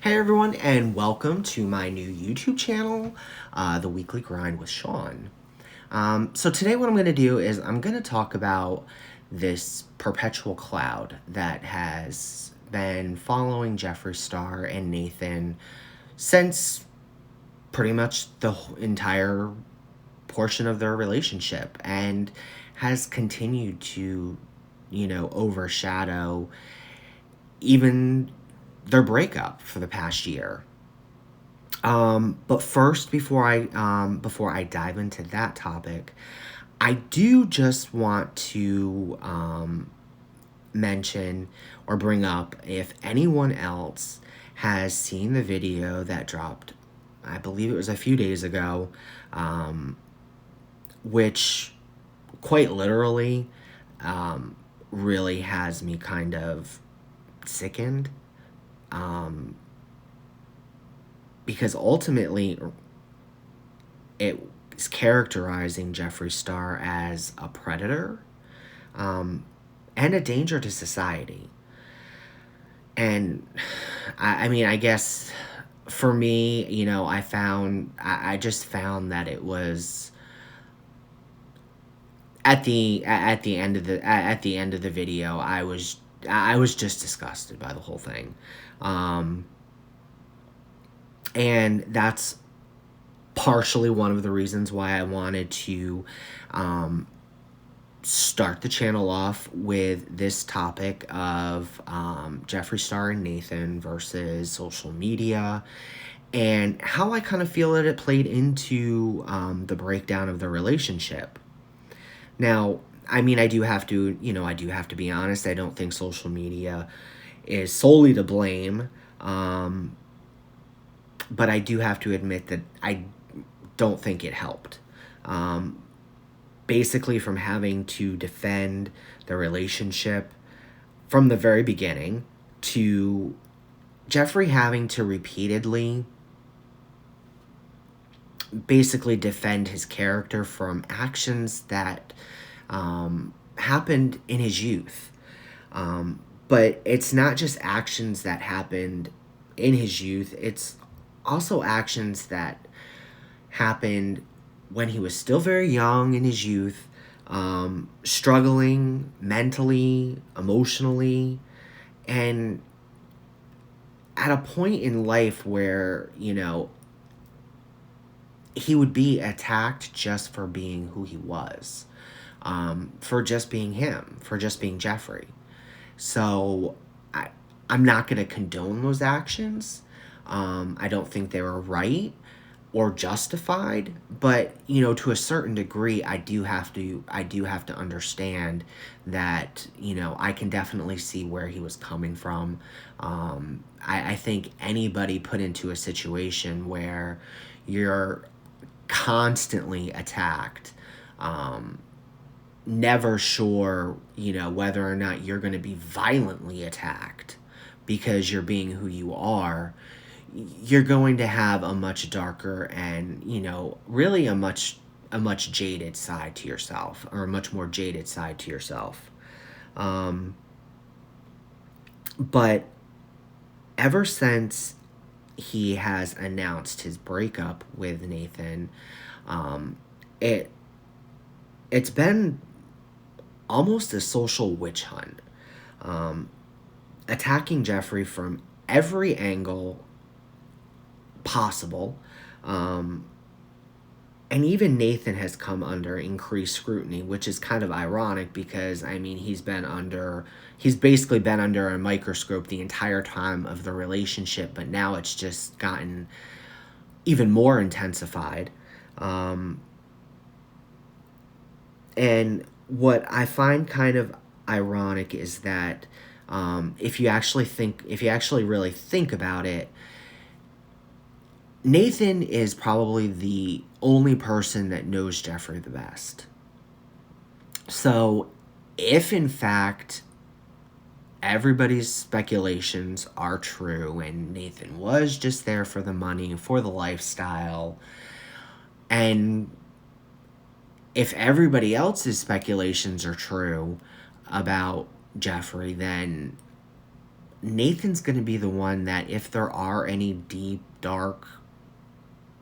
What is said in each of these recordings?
Hey everyone, and welcome to my new YouTube channel, The Weekly Grind with Sean. So today what I'm going to do is I'm going to talk about this perpetual cloud that has been following Jeffree Star and Nathan since pretty much the entire portion of their relationship and has continued to, overshadow even their breakup for the past year. But first, before I dive into that topic, I do just want to mention or bring up if anyone else has seen the video that dropped. I believe it was a few days ago, which quite literally really has me kind of sickened. Um, because ultimately it is characterizing Jeffree Star as a predator and a danger to society. And I guess for me, I just found that it was at the end of the video, I was just disgusted by the whole thing. And that's partially one of the reasons why I wanted to start the channel off with this topic of Jeffree Star and Nathan versus social media, and how I kind of feel that it played into the breakdown of the relationship. Now, I do have to, be honest. I don't think social media is solely to blame. But I do have to admit that I don't think it helped. Basically, from having to defend the relationship from the very beginning to Jeffree having to repeatedly basically defend his character from actions that happened in his youth. But it's not just actions that happened in his youth, it's also actions that happened when he was still very young in his youth, struggling mentally, emotionally, and at a point in life where, he would be attacked just for being who he was, for just being him, for just being Jeffree. So I'm not going to condone those actions. I don't think they were right or justified, but to a certain degree, I do have to understand that I can definitely see where he was coming from. I think anybody put into a situation where you're constantly attacked, never sure, whether or not you're going to be violently attacked because you're being who you are, you're going to have a much darker and, really a much jaded side to yourself, or a much more jaded side to yourself. But ever since he has announced his breakup with Nathan, it's been almost a social witch hunt, attacking Jeffree from every angle possible. And even Nathan has come under increased scrutiny, which is kind of ironic because, he's basically been under a microscope the entire time of the relationship, but now it's just gotten even more intensified. And what I find kind of ironic is that if you actually really think about it, Nathan is probably the only person that knows Jeffree the best. So, if in fact everybody's speculations are true and Nathan was just there for the money, for the lifestyle, and if everybody else's speculations are true about Jeffree, then Nathan's going to be the one that, if there are any deep, dark,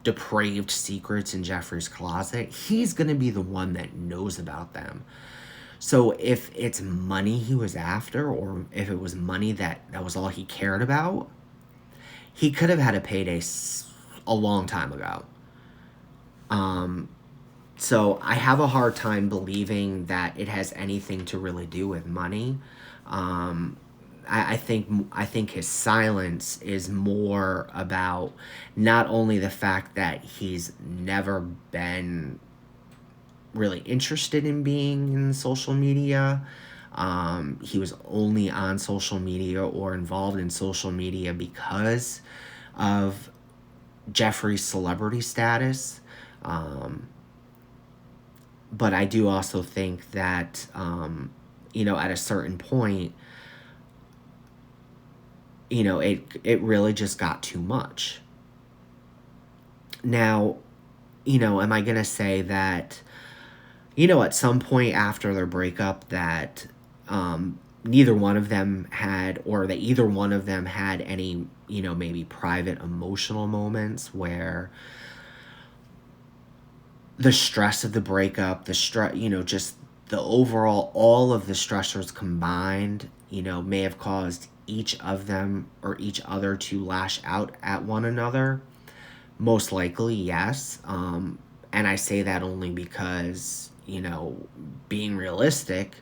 depraved secrets in Jeffree's closet, he's going to be the one that knows about them. So if it's money he was after, or if it was money that was all he cared about, he could have had a payday a long time ago. So I have a hard time believing that it has anything to really do with money. I think his silence is more about not only the fact that he's never been really interested in being in social media. He was only on social media or involved in social media because of Jeffree's celebrity status. But I do also think that, at a certain point, it really just got too much. Now, am I going to say that, at some point after their breakup that neither one of them had, or that either one of them had any, maybe private emotional moments where the stress of the breakup, the stress, just the overall, all of the stressors combined, may have caused each of them or each other to lash out at one another? Most likely, yes. And I say that only because, being realistic,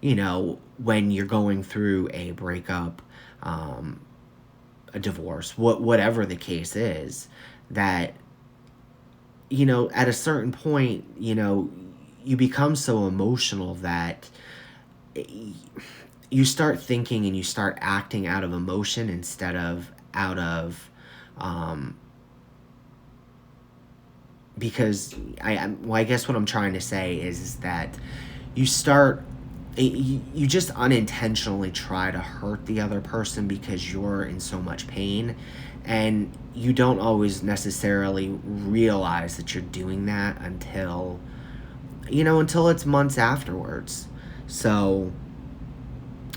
when you're going through a breakup, a divorce, whatever the case is, that, at a certain point, you become so emotional that you start thinking and you start acting out of emotion instead of out of, because I guess what I'm trying to say is that you start, you just unintentionally try to hurt the other person because you're in so much pain, and you don't always necessarily realize that you're doing that until it's months afterwards. So,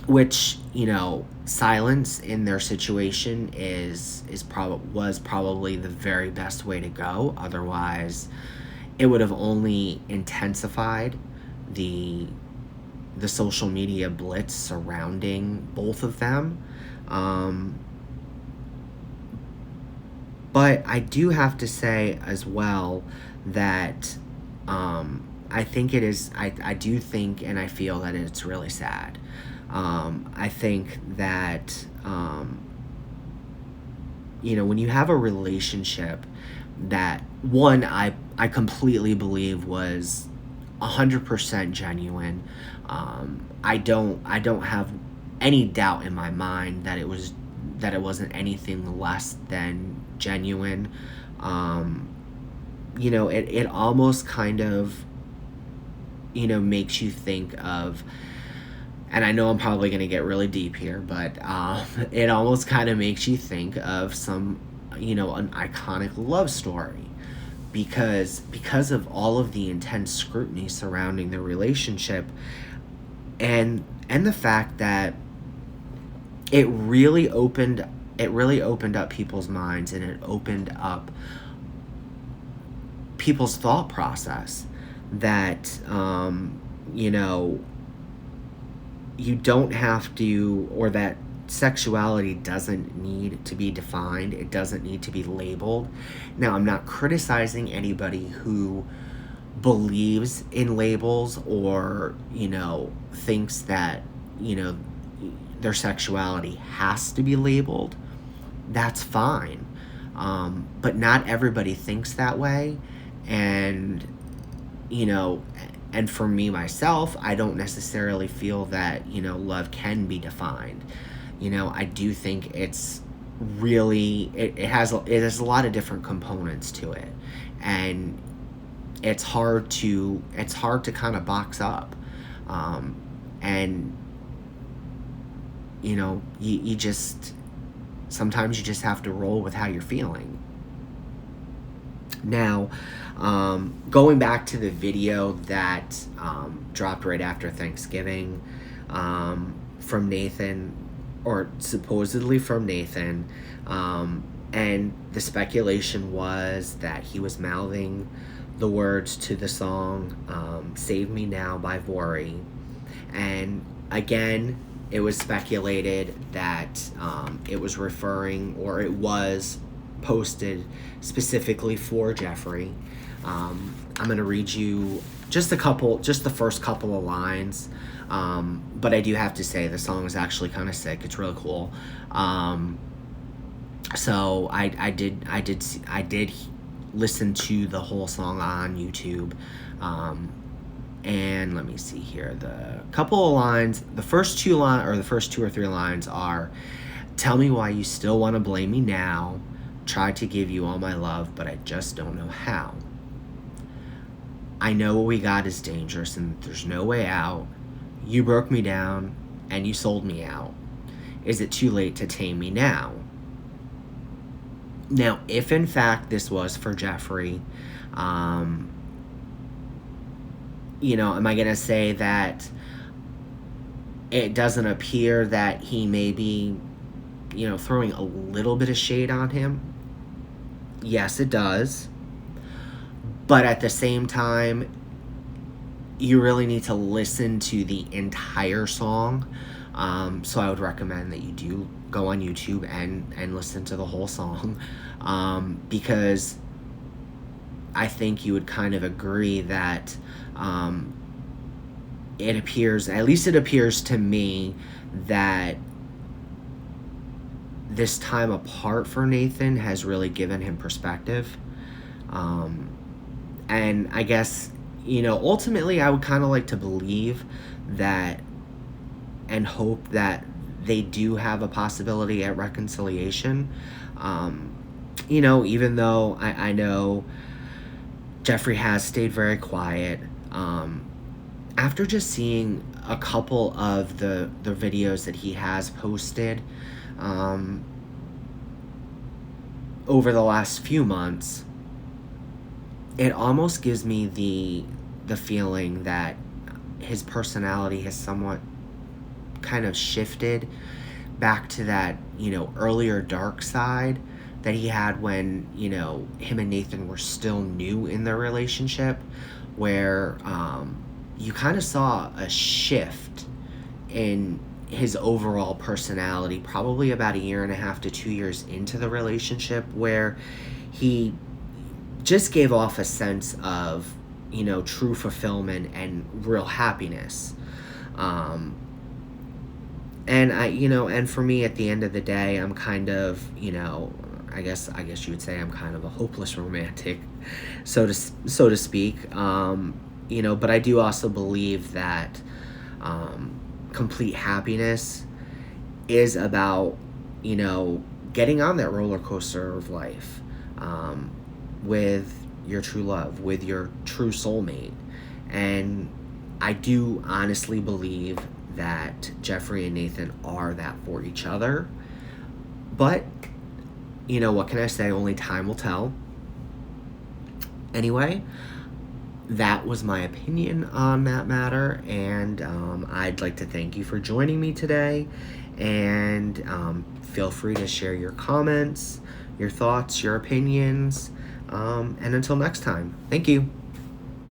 which, silence in their situation was probably the very best way to go. Otherwise, it would have only intensified the social media blitz surrounding both of them. But I do have to say as well that I think it is, I do think and I feel that it's really sad. I think that, when you have a relationship that, one, I completely believe was 100% genuine. I don't have any doubt in my mind that it wasn't anything less than genuine. It almost kind of, makes you think of, and I know I'm probably going to get really deep here, but it almost kind of makes you think of some, an iconic love story, because of all of the intense scrutiny surrounding the relationship, and the fact that it really opened up people's minds, and it opened up people's thought process that, you don't have to, or that sexuality doesn't need to be defined. It doesn't need to be labeled. Now, I'm not criticizing anybody who believes in labels, or, thinks that, their sexuality has to be labeled. That's fine. But not everybody thinks that way. And, and for me, myself, I don't necessarily feel that, love can be defined. I do think it's really, it has a lot of different components to it. And it's hard to kind of box up. And, you just, sometimes you just have to roll with how you're feeling. Now, going back to the video that dropped right after Thanksgiving, from Nathan, or supposedly from Nathan. And the speculation was that he was mouthing the words to the song Save Me Now by Vori. And again, it was speculated that it was referring, or it was posted specifically for Jeffree. I'm going to read you just the first couple of lines. But I do have to say the song is actually kind of sick. It's really cool. So I did listen to the whole song on YouTube. And let me see here. The couple of lines, the first two or three lines are, "Tell me why you still want to blame me now. Tried to give you all my love, but I just don't know how. I know what we got is dangerous and there's no way out. You broke me down and you sold me out. Is it too late to tame me now?" Now, if in fact this was for Jeffree, am I going to say that it doesn't appear that he may be, throwing a little bit of shade on him? Yes, it does. But at the same time, you really need to listen to the entire song. So I would recommend that you do go on YouTube and listen to the whole song. Because I think you would kind of agree that it appears to me, that this time apart for Nathan has really given him perspective. And I guess, ultimately I would kind of like to believe that and hope that they do have a possibility at reconciliation. Even though I know Jeffree has stayed very quiet. After just seeing a couple of the videos that he has posted over the last few months, it almost gives me the feeling that his personality has somewhat kind of shifted back to that, earlier dark side that he had when, him and Nathan were still new in their relationship, where you kind of saw a shift in his overall personality probably about 1.5 to 2 years into the relationship, where he just gave off a sense of, true fulfillment and real happiness. And for me, at the end of the day, I'm kind of, I guess you would say I'm kind of a hopeless romantic, so to speak. But I do also believe that complete happiness is about, getting on that roller coaster of life with your true love, with your true soulmate. And I do honestly believe that Jeffree and Nathan are that for each other. But, what can I say? Only time will tell. Anyway, that was my opinion on that matter, and I'd like to thank you for joining me today, and feel free to share your comments, your thoughts, your opinions, and until next time, thank you.